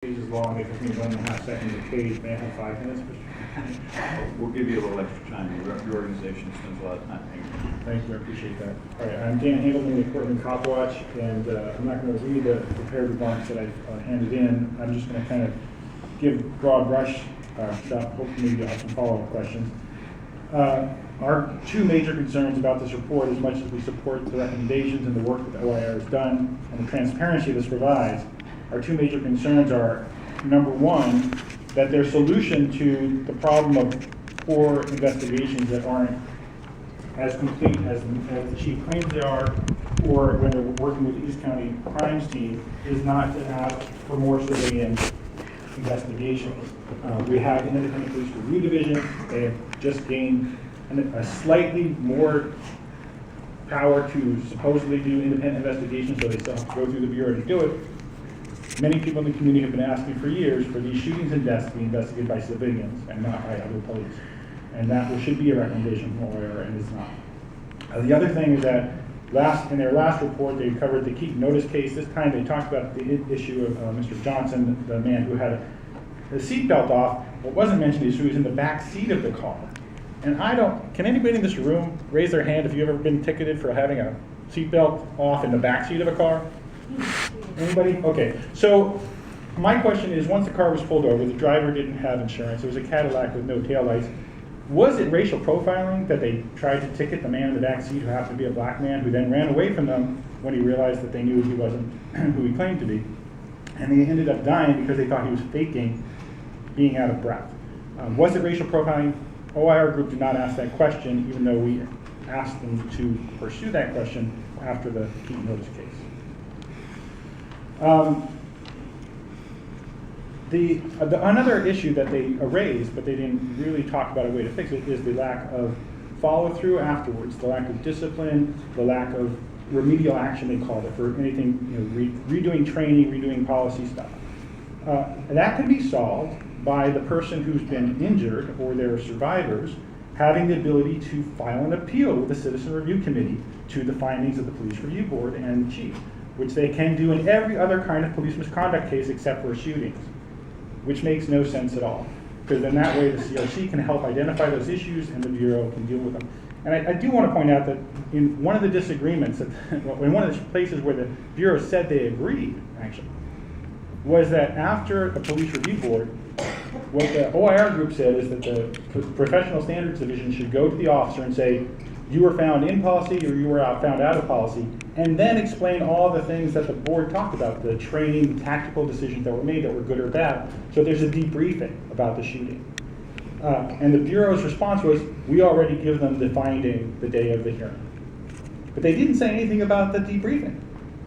Pages long, it took me 1.5 seconds a page. May I have 5 minutes, Mr. We'll give you a little extra time. Your organization spends a lot of time. Thank you, I appreciate that. All right, I'm Dan Handelman with Portland Cop Watch, and I'm not going to read the prepared remarks that I've handed in. I'm just going to kind of give broad brush stuff. Hopefully you'll have some follow-up questions. Our two major concerns about this report, as much as we support the recommendations and the work that the OIR has done and the transparency this provides, our two major concerns are, number one, that their solution to the problem of poor investigations that aren't as complete as the chief claims they are, or when they're working with the East County Crimes Team, is not to ask for more civilian investigations. We have an independent police review division. They have just gained a slightly more power to supposedly do independent investigations, so they still have to go through the Bureau to do it. Many people in the community have been asking for years for these shootings and deaths to be investigated by civilians and not by other police. And that should be a recommendation from OIR, and it's not. The other thing is that in their last report, they covered the Keaton Notice case. This time they talked about the issue of Mr. Johnson, the man who had the seatbelt off. What wasn't mentioned is he was in the back seat of the car. And can anybody in this room raise their hand if you've ever been ticketed for having a seatbelt off in the back seat of a car? Anybody? Okay, so my question is, once the car was pulled over, the driver didn't have insurance. It was a Cadillac with no taillights. Was it racial profiling that they tried to ticket the man in the back seat who happened to be a black man, who then ran away from them when he realized that they knew he wasn't who he claimed to be? And he ended up dying because they thought he was faking being out of breath. Was it racial profiling? OIR group did not ask that question, even though we asked them to pursue that question after the Keaton Notice case. Another issue that they raised, but they didn't really talk about a way to fix it, is the lack of follow-through afterwards, the lack of discipline, the lack of remedial action, they called it, for anything, redoing training, redoing policy stuff. That can be solved by the person who's been injured or their survivors having the ability to file an appeal with the Citizen Review Committee to the findings of the Police Review Board and the chief, which they can do in every other kind of police misconduct case except for shootings, which makes no sense at all. Because in that way, the CRC can help identify those issues and the Bureau can deal with them. And I do want to point out that in one of the disagreements, in one of the places where the Bureau said they agreed, actually, was that after the Police Review Board, what the OIR group said is that the Professional Standards Division should go to the officer and say, you were found in policy or you were found out of policy, and then explain all the things that the board talked about, the training, the tactical decisions that were made that were good or bad. So there's a debriefing about the shooting. And the Bureau's response was, we already give them the finding the day of the hearing. But they didn't say anything about the debriefing.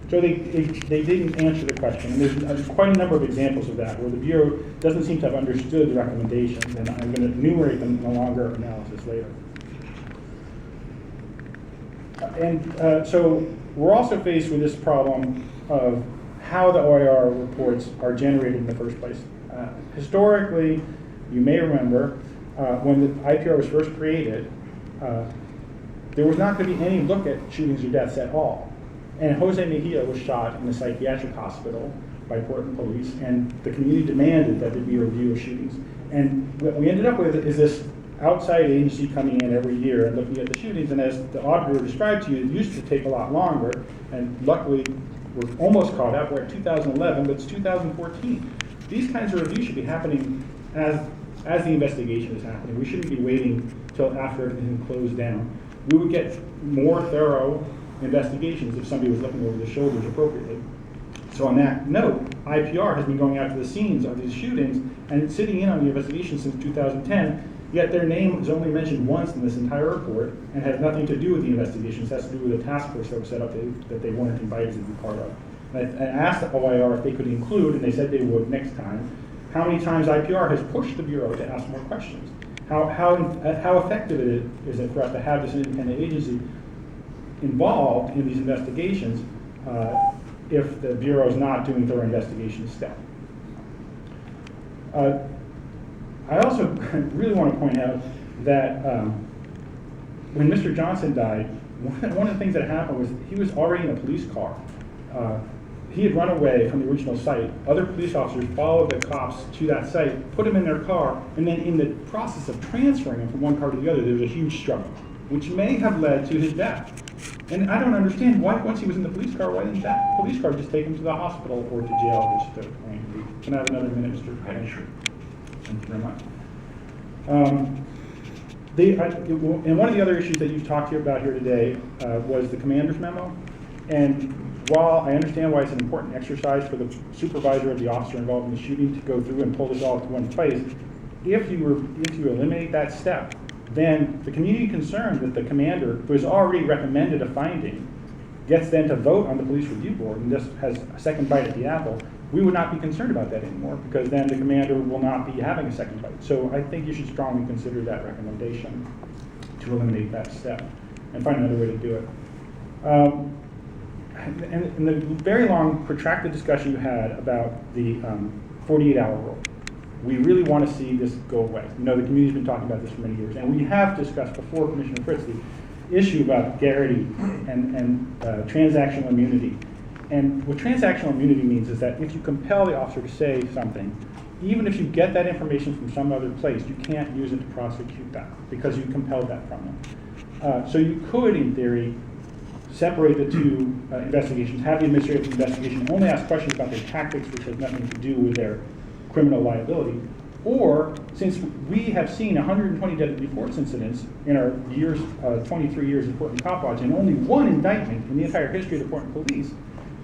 So they didn't answer the question. And there's quite a number of examples of that, where the Bureau doesn't seem to have understood the recommendations, and I'm going to enumerate them in a longer analysis later. So we're also faced with this problem of how the OIR reports are generated in the first place. Historically, you may remember, when the IPR was first created, there was not going to be any look at shootings or deaths at all. And Jose Mejia was shot in a psychiatric hospital by Portland police, and the community demanded that there be a review of shootings. And what we ended up with is this outside agency coming in every year and looking at the shootings, and as the auditor described to you, it used to take a lot longer, and luckily we're almost caught up. We're at 2011, but it's 2014. These kinds of reviews should be happening as the investigation is happening. We shouldn't be waiting till after everything closed down. We would get more thorough investigations if somebody was looking over their shoulders appropriately. So on that note, IPR has been going out to the scenes of these shootings and sitting in on the investigation since 2010, yet their name is only mentioned once in this entire report and has nothing to do with the investigations. It has to do with a task force that was set up that they weren't invited to be part of. And I asked the OIR if they could include, and they said they would next time, how many times IPR has pushed the Bureau to ask more questions. How effective is it for us to have this independent agency involved in these investigations if the Bureau is not doing thorough investigation step. I also really want to point out that when Mr. Johnson died, one of the things that happened was he was already in a police car. he had run away from the original site. Other police officers followed the cops to that site, put him in their car, and then in the process of transferring him from one car to the other, there was a huge struggle, which may have led to his death. And I don't understand why, once he was in the police car, why didn't that police car just take him to the hospital or to jail? Which can I have another minute, Mr. President? Sure. Thank you very much. And one of the other issues that you've talked about here today was the commander's memo. And while I understand why it's an important exercise for the supervisor of the officer involved in the shooting to go through and pull this all to one place, if you were to eliminate that step, then the community concerned that the commander, who has already recommended a finding, gets then to vote on the police review board and just has a second bite at the apple, we would not be concerned about that anymore, because then the commander will not be having a second bite. So I think you should strongly consider that recommendation to eliminate that step and find another way to do it. And the very long, protracted discussion you had about the 48-hour rule, we really want to see this go away. You know, the community's been talking about this for many years, and we have discussed before, Commissioner Fritz, the issue about garrity and transactional immunity. And what transactional immunity means is that if you compel the officer to say something, even if you get that information from some other place, you can't use it to prosecute that because you compelled that from them. So you could, in theory, separate the two investigations, have the administrative investigation only ask questions about their tactics, which has nothing to do with their criminal liability. Or, since we have seen 120 deadly force incidents in our 23 years of Portland Cop Watch, and only one indictment in the entire history of the Portland Police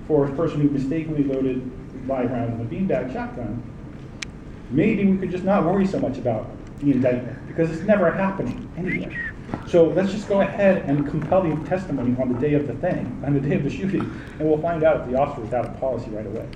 for a person who mistakenly loaded live rounds in a beanbag shotgun, maybe we could just not worry so much about the indictment, because it's never happening anyway. So let's just go ahead and compel the testimony on the day of the thing, on the day of the shooting, and we'll find out if the officer was out of policy right away.